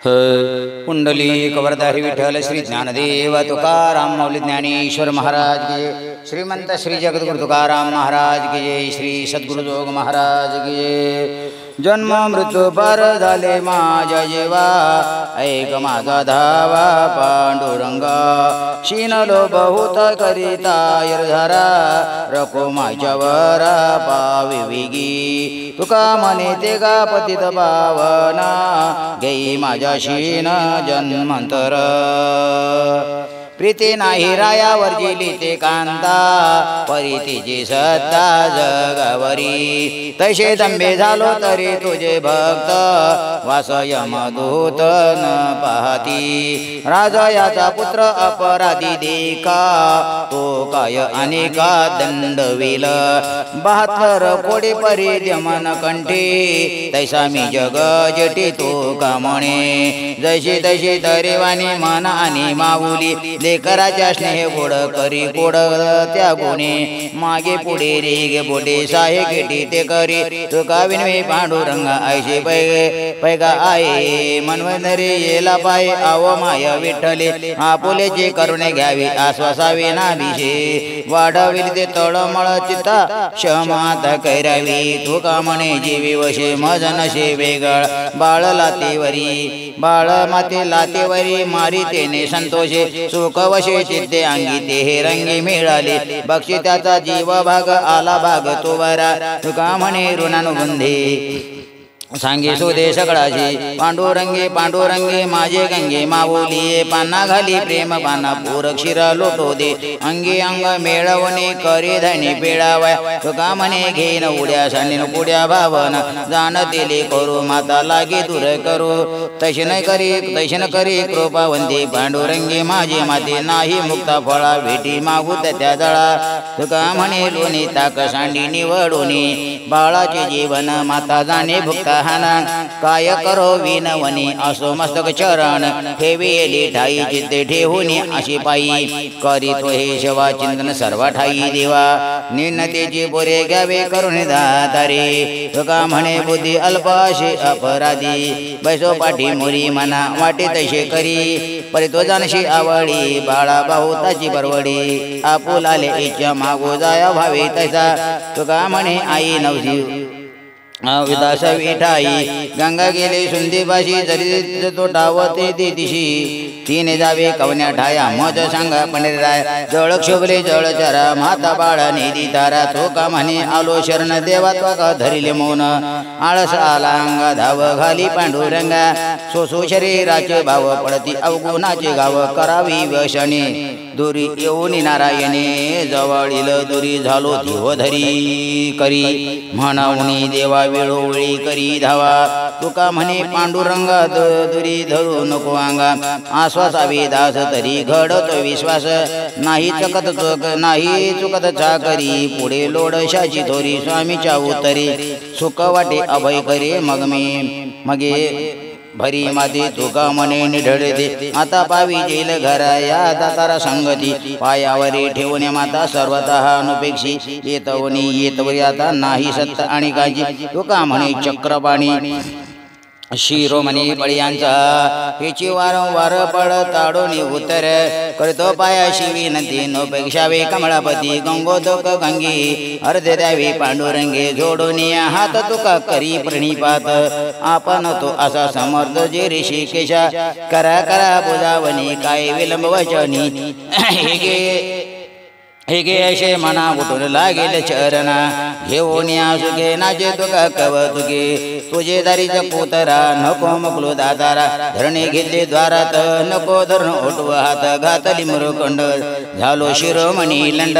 कुंडली कवरधारी विठ्ठल श्री ज्ञानदेव तुकाराम माऊली ज्ञानेश्वर महाराज की जय। श्रीमंत श्री जगद्गुरु तुकाराम महाराज की जय। श्री सद्गुरु जोग महाराज की जय। जन्म मृत्यू पार झाले माझ्या जीवा, ऐक माझा धावा पांडुरंगा, शिनलो बहुत करिता यरझारा, रको माझ्यावरा पावी विगी, तुका म्हणे ते गा पतित पावना, घेई माझ्या शीन जन्मांतर, प्रीती नाही रायावर जिली ते कांता, परी तिची सत्ता जगावरी, तसे दंबे झालो तरी तुझे भक्त, वास यमदूत न पाहती, राजा याचा पुत्र अपराधी देखा, तो काय अनेका दंडविल, 72 कोडी परी दमन कंठी, तैसा मी जग जटी तो का म्हणे, जशी तशी तरीवानी मन आणि माऊली, लेकराच्या स्नेह गोड करी गोड त्या गुणे, मागे पुढे रेगे बोटे साहे केटी ते करी, तुका विनवे पांडुरंग ऐशे पैगा आहे, मनवनरे येला पाय आव माय विठ्ठले, आपुलेचे करुणे घ्यावी आश्वासावे नाभिषे, वाढविल ते तळमळ चित्ता क्षमात कैरावी, तुका म्हणे जीवी वशे मज नशे वेगळ, बाळ लातेवरी बाळ माते लातेवरी, मारी तेने संतोषे, सुख वशे चित्ते अंगी ते हे रंगी मिळाले, बक्षी त्याचा जीव भाग आला भाग तो बरा, तुका म्हणे ऋणानुबंधे सांगे सुदे सगळाशी, पांडुरंगे पांडुरंगे माझे गंगे माऊली, पाना घाली प्रेम पाना पूरक शिरा लोटो दे, अंगी अंग मेळवणे करी धनी पेळावाय, तुका म्हणे घेईन उड्या सांडीन पुड्या भावन, जाणतेले करू माता लागे दूर करू, तैशन करी कृपावंती, पांडुरंगे माझे माते नाही मुक्ता फळा, भेटी मागू त्या जळा, तुका म्हणे लोणी ताक सांडी निवडूनी, बाळाचे जीवन माता जाणे भुक्ता हाना, काय करो विनवनी असो मस्तक चरण, ठेवेली ठाई चित्ते ठेवूनी अशी पायी, करीतो हे शिवा चिंतन सर्व ठाई देवा, निन्नतेची बोरे घ्यावे करून दातारे, तुका म्हणे बुद्धी अल्पाशी अपराधी, बैसो पाठी मोरी मना वाटे तसे करी, परी तो जानशी आवडी, बाळा बहुताची परवडी, आपुलाले इच्छा मागो जाया भावे तैसा, तुका म्हणे आई नवसी विदास विठाई, गंगा गेले सुंदीबाशी जरी तो डावते दिशी, तिने जावे कवन्या ठाया मज सांगा पंढरीराय, जळ क्षोभले जळचरा माता बाळा निधी तारा, तो का म्हणे आलो शरण देवा त्वका धरिले मौन, आळस आला अंगा धाव घाली पांडुरंगा, सोसो शरीराचे भाव पडती अवगुणाचे गाव, करावी व्यसने दुरी येऊन नारायणे, जवळील दुरी झालो देव धरी करी, म्हणावणी देवा वेळोवेळी करी धावा, तुका म्हणे पांडुरंगा दुरी धरू नको अंगा, आश्वासावे दास तरी घडतो विश्वास, नाही चुकत चाकरी, पुढे लोडशाची थोरी, स्वामीच्या उतरी सुख वाटे अभय करे मगे भरी माते, तुका म्हणे निढळे दे आता पावी जेल घरा, या दातारा संगती पायावरी ठेवणे माता सर्वतः अनुपेक्षी, येतवरी आता नाही सत्ता आणि काजी, तुका म्हणे चक्रपाणी शिरोमणी बळीयांचा, हिची वारंवार पड ताडोनी उतर, करतो पायाशी विनंती नोपेक्षावे कमळापती, गंगोदक गंगी अर्धे द्यावी पांडुरंगे, जोडून हात तुका करी प्रणिपात, आपण तो असा समर्थ जे ऋषिकेशा, करा करा बुजावणी काय विलंब वचनी, हे असे मना उठून लागेल चरणा, घेऊन सुखे नाचे तुका कवतुके, तुझे दारीचा पुतरा नको मोकलो दातारा, धरणे घेतले द्वारात नको धरण ओटव हात, घातली मुरकंड झालो शिरोमणी लंड,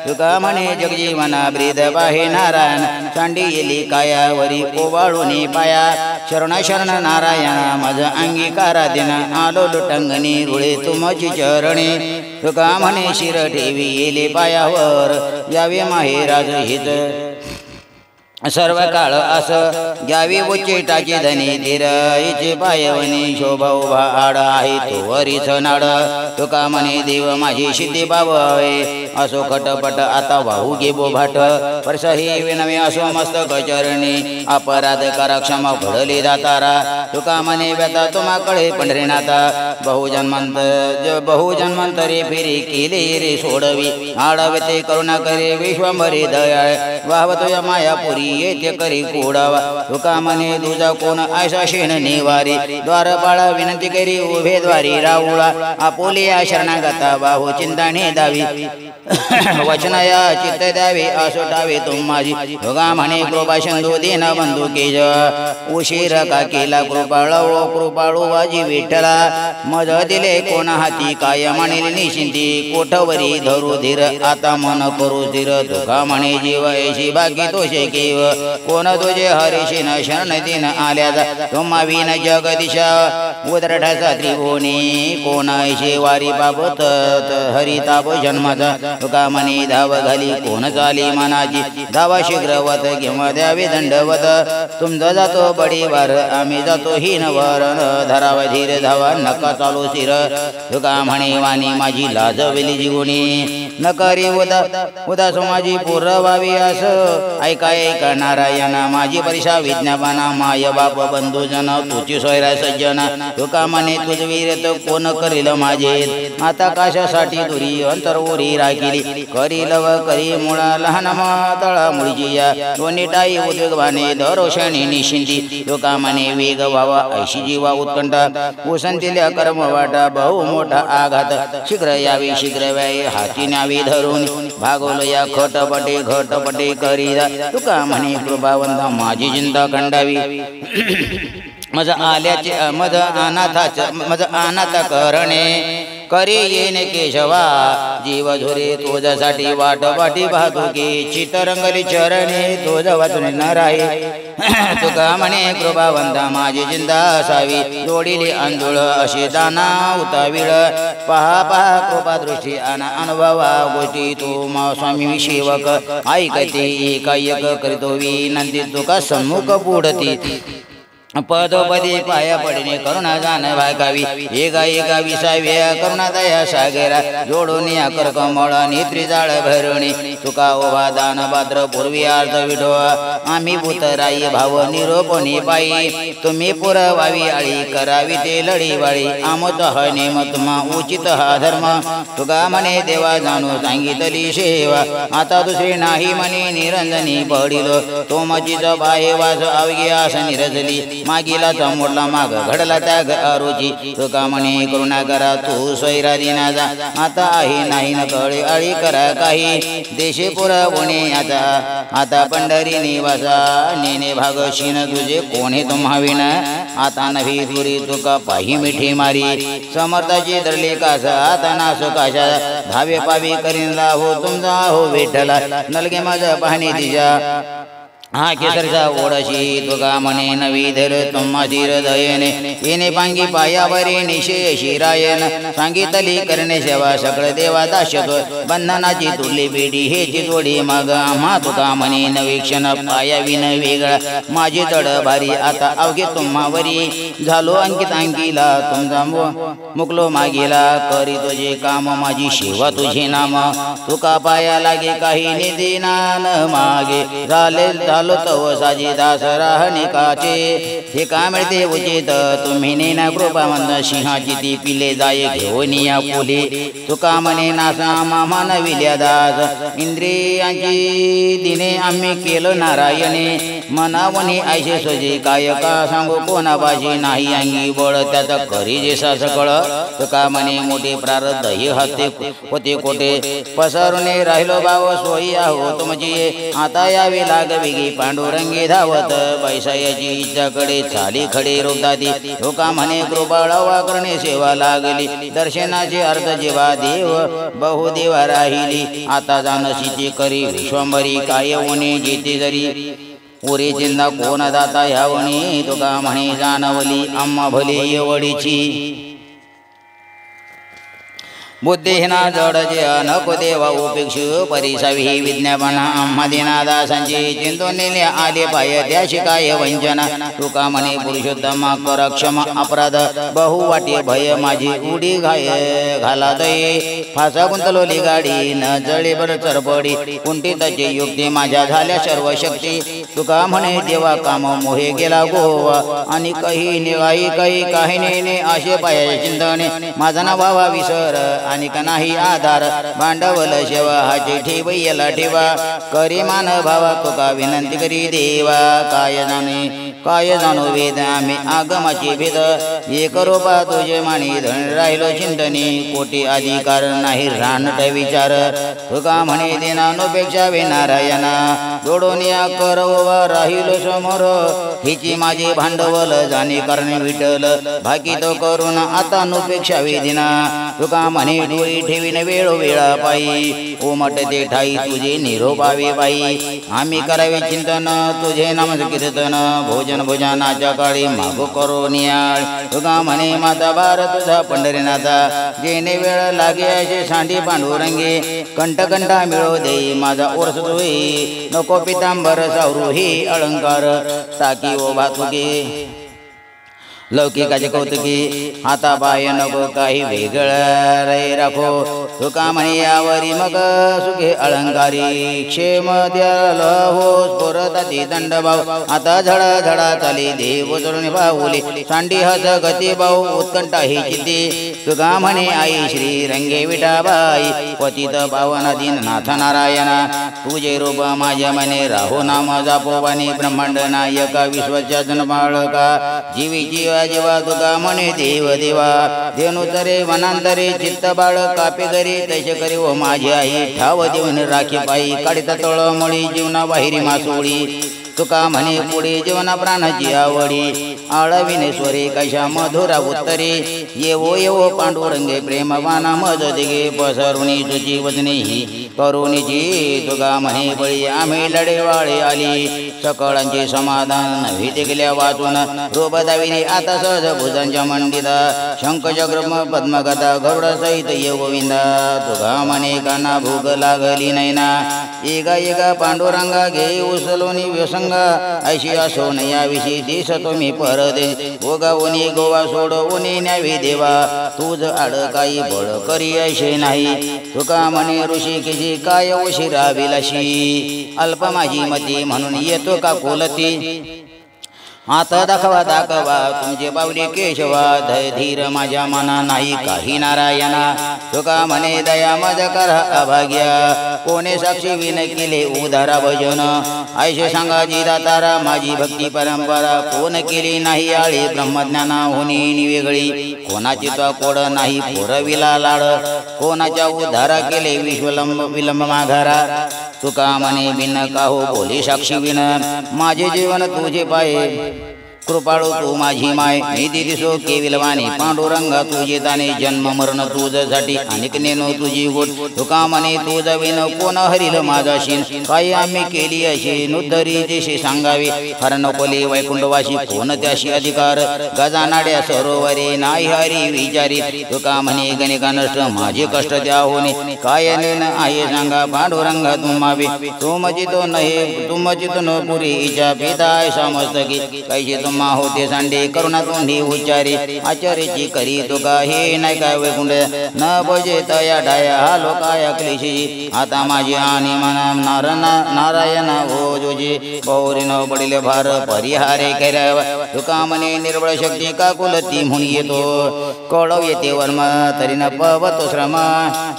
तुका म्हणे जगजीवना ब्रीद बाहे नारायण, चांडी येली कायावरी ओवाळून पाया, शरण शरण नारायणा मज अंगीकारा देना, आलो लुटंगणी रुळे तुमची चरणे, तुका म्हणे शिर ठेवी येले पायावर, यावे माहेराज हित सर्व काळ अस, घ्यावी उच्चेटाची धनी धीर, हिचे पायवनी शोभा उभा आड आहे तो वरीच नाड, तुका म्हणे देव माझी सिद्धी बाबे, असो खटपट आता वाहू गे बोभाट परसही विनवे असो मस्तक चरणी अपराध करा क्षमा घडली दातारा तुका मने व्यथा तुम्हा कळे पंढरीनाथा बहुजन्मांतरी फिरी केली रे सोडवी आडवे ते करुणा करे विश्वंभरी दयाळ वाहवतो या मायापुरी येते करी कोडावा तुका मने तुझा कोण ऐसा शेण निवारी द्वारपाळ विनंती करी उभे द्वारी राऊळा आपोलिया शरणागता बाहू चिंताने दावी वचनाया चित्त द्यावे असोटावे तुम माझी तुका म्हणे कृपा सिंधू दीन बंधू केज उशीर का केला कृपाळू वाजी विठ्ठला मज दिले कोणा हाती काय म्हणेल निशिंती कोठवरी धरू धीर आता मन करू धीर तुका म्हणे जीव ऐशी बाकी तोषे केव कोण तुझे हरिशी न शरण दिन आल्या तुम्हा विन जगदिशा उदरठाचा त्रिभुवनी कोण ऐशी वारी बाबत हरिताप जन्माचा तुका म्हणे धाव घाली कोण चाली मनाची धावा शीघ्रवत किंवा द्यावे दंडवत तुमचा जातो बडीवार आम्ही जातो हीनवर धराव धीर धावा नका चालू शिर तुका म्हणे वाणी माझी लाजवेली जीवनी नकारी उदास माझी पूर्व व्हावी अस ऐका नारायणा माझी परीक्षा विज्ञापना माय बाप बंधुजन तुझी सोयरा सज्जन तुका म्हणे तुझ वीरत कोण करील माझे आता काशासाठी दुरी अंतरवरी राखिली करी लव करी मुळा लहान तळा मुळजी या दोन्ही टाई उद्योगवाने दरोषणी निशिंदी तुका म्हणे वेग व्हावा ऐशी जीवा उत्कंठा उसंतिल्या कर्म वाटा बहु मोठा आघात शीघ्र यावी शीघ्र व्याय हाती न्यावी धरून भागवल या घटपटे करी तुका म्हणे कृपावंत माझी चिंता खंडावी मज आल्याचे मज अनाथ करणे करे येणे केशवा जीव धुरे तुझ्यासाठी वाटी वाहतुकी चितरंगली चरणे तुझ वाचून न राही तुका म्हणे कृपावंता माझी चिंता असावी जोडीली अंधुळ अशी दाना उताविळ पहा कृपा दृष्टी अनुभवा गोष्टी तू स्वामी सेवक ऐकते एकायक करीतो विनंती तुका सम्मुख पुढती पदोपदी पाया पडणे करुणा जाण भागावी एका विसाव्या करुणा दया सागरा जोडून या कर्कमळ नेत्री जाळ भरणे तुका ओवा दान पात्र पूर्वी अर्थ विठो आम्ही पुतराई भाव निरोपणी पायी तुम्ही पुरवावी आळी करावी ते लढीवाळी आमोत हा नेम तुम्हा उचित हा धर्म तुका म्हणे देवा जाणू सांगितली सेवा आता दुसरी नाही म्हणे निरंजनी पडिलो तो मजीच बाहे वास अवघ्यास निरजली मागीला मोडला माग घडला त्याग अरुची तुका म्हणे करुणा करा तू सोयरा दिनाचा आता आहे नाही न कळे आळी करा काही देशे पुरवणे आता पंढरी निवासा नेने भाग शिन तुझे कोणी तुम्हा विण आता नवी तुरी तुका पाही मिठी मारी समर्थाची धरली कास आता नासो काशा धावे पावी करीन हो तुमचा हो विठ्ठला नलगे माझ पाहणे तिच्या हा केसरचा ओढशी तुका म्हणे नवी धर तुम्हा धीर दयेने येणे पांगी पायावरी निशे शिरायन सांगितली करणे सेवा सगळ देवा दाशतो बंधनाची तुरली बेडी हेची जोडी मग आम्हा तुका म्हणे नवीक्षण पाया विन वेगळा माझी तड भारी आता अवघे तुम्हावरी झालो अंकित अंकीला तुमचा मुकलो मागेला करी तुझे काम माझी सेवा तुझे नाम तुका पाया लागे काही निधी नान मागे झालो तव साजी दास राहणिकाचे हे का मिळते उचित तुम्ही नेना कृपावंत सिंहाची ती पिले जाय घेऊन या पुले तुका म्हणे नासा मामा नविल्या दास इंद्रियांची दिने आम्ही केलं नारायणे मनावणी ऐसे सोजे काय का सांगू कोणाबाजी नाही अंगी बळ त्याचा करी जेसा सकळ तुका म्हणे मोठे प्रारब्ध हे हते होते कोठे पसरणे राहिलो भाव सोयी आहो तुमची आता यावी लागविगी पांडुरंगी धावत पैसायाची इच्छाकडे चाली खडे रोगदाती तुका म्हणे कृपाळवा करणे सेवा लागली दर्शनाचे अर्थ जेव्हा देव बहुदेवा राहिली आता जानशीची करी विश्वंभरी काय होणे जेते जरी उरे चिंता कोण दाता ह्यावणी तुका म्हणे जाणवली आम्हा भले एवढीची बुद्धिहीना जड जे नको देवा उपेक्षु परिसावी विज्ञापना आम्हादिना दासांची चिंतून नेले आले पाय त्याशी काय वंचना तुका म्हणे पुरुषोत्तम कर क्षमा अपराध बहु वाटे भय माझी उडी घाला दये फासा गुंतलोली गाडी न जळे बर चरपडी कुंठिताची युक्ती माझ्या झाल्या सर्व शक्ती तुका म्हणे देवा काम मोहे गेला गोवा आणि काही निवाई काही नेणे असे पायाचे चिंतने माझा ना व्हावा विसर आणि का नाही आधार भांडवल शेवा हाचे ठेवयला ठेवा करी मान भावा तुका विनंती करी देवा काय जाणू वेद आम्ही आगमाची भेद एक रूपा तुझे मानी धन राहिलो चिंतनी कोटी अधिकार नाही रानट विचार तुका म्हणे देनानुपेक्षा विनारायणा जोडून या करवा राहिलो समोर हिची माझे भांडवल जाणे करणे विठल भाकी तो करून आता नुपेक्षा वेदिना तुका म्हणे डोळी ठेवीन वेळोवेळा पायी उमटते ठाई तुझे निरोपावे बाई आम्ही करावे चिंतन तुझे नाम कीर्तन भोजनाच्या काळी मागो करो नियाळ तुका म्हणे माता बार तुझा पंढरीनाथा जेणे वेळ लागे असे सांडी पांडुरंगे कंठा मिळो देई माझा ओरस तुई नको पितांबर सावरू ही अलंकार टाकी ओ भातुके लौकिकाचे कौतुकी हाता पाय नको काही वेगळं रे राखो तुका म्हणे यावरी मग सुखे अलंकारी क्षेम द्याल हो स्फोरताती दंड भाव आता झडा चाली देव चरून भाऊली सांडी हस गती भाऊ उत्कंठा ही चित्ती तुका म्हणे आई श्री रंगे विठाबाई पतित पावन दीननाथ नारायणा तुझे रूप माझ्या मने राहो नाम जापोवानी ब्रह्मांड नायका विश्वच्या जन्माळका जीवी जीव जेवा तुका म्हणे देव देवा देनु तरे वनांतरे चित्त बाळ कापे घरी तैसे करी व माझी आई ठाव देऊन राखी पायी काढिता तळमळी जीवना बाहेरी मासोळी तुका म्हणे पुढे जीवना प्राणाची आवडी आळविने स्वरे कशा मधुरा उत्तरे येवो पांडुरंगे प्रेमवाना मज दिगे पसरुणी तुझी वदने ही करुणीची तुका म्हणे बळी आम्ही लढेवाळे आली सकळांचे समाधान नव्हे गेल्या वाचून रूप दाविनी आता सहज भुजांच्या मंडिता शंखचक्र पद्मगदा गरुड सहित ये गोविंदा तुका म्हणे काना भूक लागली नैना एका पांडुरंगा घे उसलोनी व्यसंगा ऐशी असो नयाविषयी दिस तुम्ही परदे गोगा ओनी गोवा सोड ओनी न्यावी देवा तुझ आड काही बळ करी ऐशे नाही तुका म्हणे ऋषी किजी काय उशिरा विलाशी अल्प माझी मती म्हणून येतो का कोलती आता दाखवा तुमचे बावली केशवा धीर माझ्या मना नाही काही नारायणा तुका म्हणे दया मज करा अभाग्या कोणे साक्षी विन केले उदारा भजन ऐसे सांगा जी दातारा माझी भक्ती परंपरा कोण केली नाही आळी ब्रह्मज्ञाना होणी वेगळी कोणाची तो कोड नाही पुरविला लाड कोणाच्या उद्धारा केले विलंब माघारा तुका म्हणे बिन काहो बोली साक्षी विन माझे जीवन तुझे पाये कृपाळू तू माझी माय निधी दिसो केविलवाणी पांडुरंगा तुझे ताने जन्म मरण तुझसाठी अनेक नेनो तुझी गोट तुका म्हणे तुझ विन कोण हरिल माझा शिन काही आम्ही केली अशी नुद्धरी देशी सांगावी हर नकोली वैकुंठवाशी कोण त्याशी अधिकार गजानाड्या सरोवरे नाही हरी विचारी तुका म्हणे गणिका नष्ट माझे कष्ट त्या होणे काय नेन आहे सांगा पांडुरंगा तुम्हावे तुमचितो नहे तुमचितो न पुरी इच्छा पिता समस्तकी कैसे तुम होते सांडे करुणा तोंडी उच्चारे आचार्याची करी तुका हे नाही काय वैकुंठ न बजे तया डाया हा लोकाया क्लेशी आता माझी आणि मना नारायण हो जोजे पौरीन पडिले भार परिहारे करावा तुका म्हणे निर्बळ शक्ती का कुलती म्हणून येतो कळव येते वर्म तरी न पवतो श्रम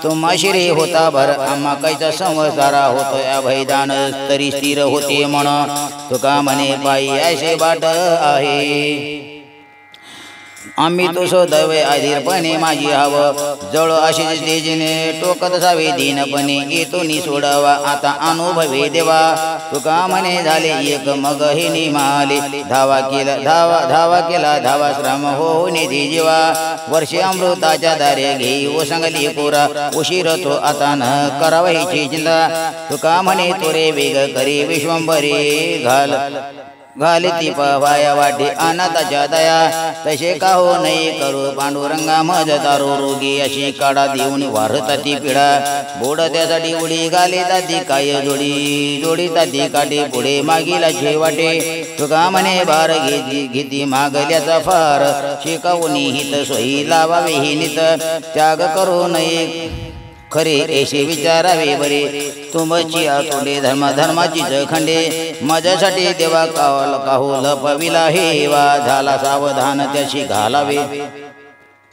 तुम्हा शिरे होता भर आम्हा कैचा संसारा होतो अभयदान तरी स्थिर होते म्हण तुका म्हणे बाई ऐसे बाट आहे आम्ही तो सदैव आधीरपणे माझी हव जळ अशी तेजीने टोकत जावे दीनपणे येतो नि सोडावा आता अनुभवे देवा तुका म्हणे झाले एक मग हे निमाले धावा केला धावा श्रम हो निधी जीवा वर्षे अमृताच्या दारे घेई ओ सांगली कोरा उशीर तो आता न करावा हिची चिंता तुका म्हणे तोरे वेग करी विश्वंभरे घाल घालिती पवाया वाटे अनाथाच्या दया तसे का हो नाही करू पांडुरंगा मज दारू रोगी अशी काढा देऊन वारता ती पिढा बोड त्यासाठी उडी घालिता ती काय जोडीता ती काठी पुढे मागीला वाटे तुका म्हणे बार घेती मागल्याचा फार शिकवून हित सोयी लावावे ही नित त्याग करू नये खरे ऐसे विचारावे बरे तुमची आतोडे धर्माची जखंडे माझ्यासाठी देवा काहू लपविला हे वा झाला सावधान त्याशी घालावे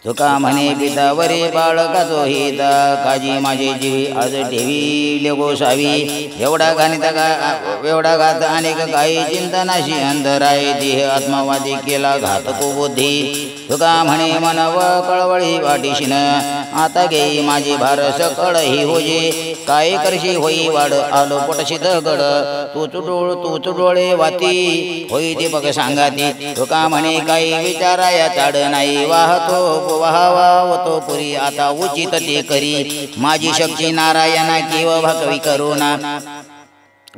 तुका म्हणे पितावरे बाळकाचो हिता काजी माझे जीवी आज ठेवी गोसावी एवढा घात अनेक काही चिंतनाशी अंधराय देह आत्मवादी केला घातको बुद्धी तुका म्हणे मनव कळवळी वाटीशीन आता घेई माझी भार सकळ ही होजे काय करशी होई वाढ आलो पोटशी दगड तूच डोळे वाती होई ते बघ सांगाती तुका म्हणे काही विचाराया चाड नाही वाहतो वाहतो पुरी आता उचित ते करी माझी शक्ती नारायणा किंवा भकवी करुणा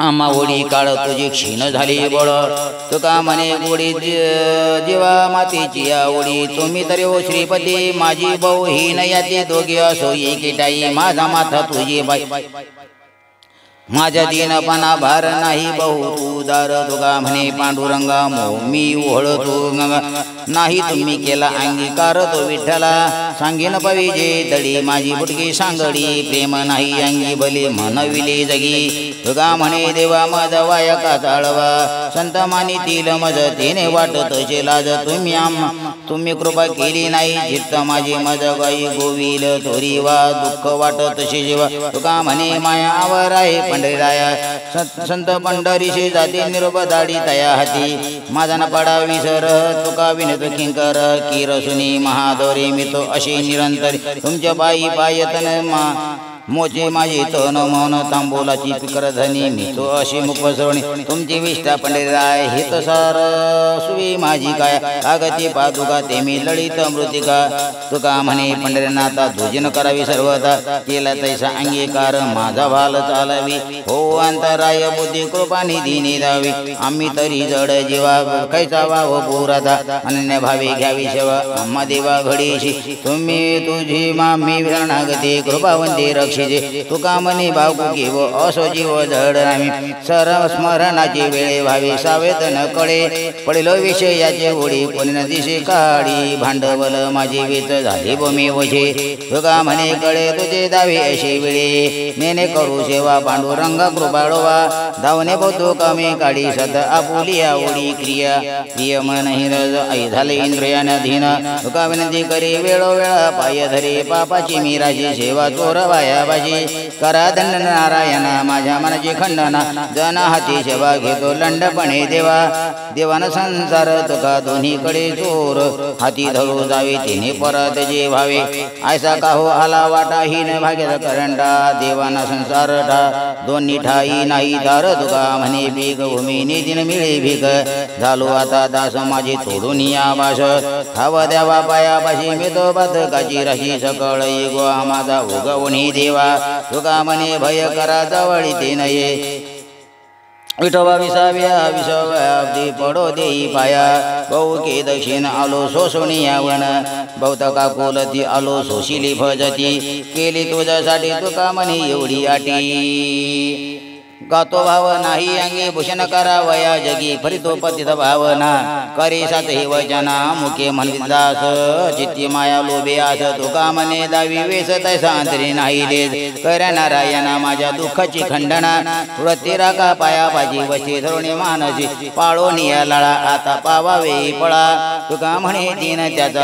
आम्हा ओढी काळ तुझी क्षीण झाली बळ तुका म्हणे गोडी जीवा मातीची या ओढी तुम्ही तरी ओ श्रीपती माझी बहु हीन याती दोघे असो एकीटाई माझा माथा तुझी बाई माझ्या दीनपणा भार नाही बहु तू दार तुका म्हणे पांडुरंगा मी ओळतो नाही तुम्ही केला अंगीकार तो विठ्ठला सांगेन पविजे दडी माझी बुटकी सांगडी प्रेम नाही अंगी भले म्हणविले जगी तुका म्हणे देवा मज वायका चाळवा संत मानितील मज तेने वाटत लाज तुम्ही कृपा केली नाही चित्त माझी मज गाई गोविल थोरी वा दुःख वाटत शिजवा तुका म्हणे माया आवर आहे पंढरीराया संत पंढरीशी जाती निरोप दाडी तया हाती माझा न पडा विसर तुका विनत किंकर किरसुनी महादोरी मितो अशी निरंतर तुमच्या बाई पायतन मोचे माझी तन मन तांबोलाची पिकर धनी मितो अशी मुखसरणी तुमची विष्ठा पंढरीराय हित सार सुवी माझी काय आगती पादुका ते मी लळित मृतिका तुका म्हणे पंढरीनाथा दुजन करावी सर्वता केला तैसा अंगीकार माझा भाल चालवी हो अंतराय बुद्धी कृपा निधी द्यावी आम्ही तरी जड जीवा कैसा वाव पुराधा अनन्य भावी घ्यावी सेवा आम्हा देवा घडीशी तुम्ही तुझी मामी शरणागती कृपावंती रक्षिजे तुका म्हणे बागू घेव असो जीव जड आम्ही सरव स्मरणाची वेळे व्हावी सावेत न कळे पडिलो विषयाचे ओढी कोणी न दिसे काढी भांडवल माझी वेच झाली बोमी वझे तुका म्हणे कळे तुझे दावे अशी वेळे नेने करू सेवा पांडुरंग कृपाळोवा धावणे बोतो कमी काढी सद आपुलिया ओढी क्रिया प्रिय मन हिरज आई झाले इंद्रियान धीन तुका विनंती करी वेळोवेळा पाय धरे पापाची मीराची सेवा चोर वाया करा दंड नारायणा माझ्या मनाची खंडना जन हाती सेवा घेतो लंडपणे देवान संसार तुका दोन्हीकडे चोर हाती धरू जावे तिने परत जे व्हावे ऐसा का हो आला वाटा हीन भाग्याचा करंडा देवाना संसार दोन्ही ठाई नाही दार तुका म्हणे भीक भूमी निधीन मिळे भीक झालो आता दास माझी तोडून या भाष खाव द्यावा पायापाशी मितो बदकाची राशी सकळ गो माझा उगवणी देवा तुका म्हणे भय करा जवळी ते नये विठोबा विसाव्या पडो देई पाया बहु के दक्षिण आलो सोसोणी यावन बहुत काकोलती आलो सोशिली भजती केली तुझ्यासाठी तुका म्हणे एवढी आटी गातो भाव नाही अंगी भूषण करावया जगी फरितो पतित भावना करी सात ही वचना मुखे म्हणदास चित्ती माया लोभे आस तुका म्हणे दावी वेस तैसा अंतरी नाही लेज कर नारायणा माझ्या दुःखाची खंडना वृत्ती राखा पाया पाजी वशी धरुणी मानसी पाळो निया लळा आता पावावे पळा तुका म्हणे दिन त्याचा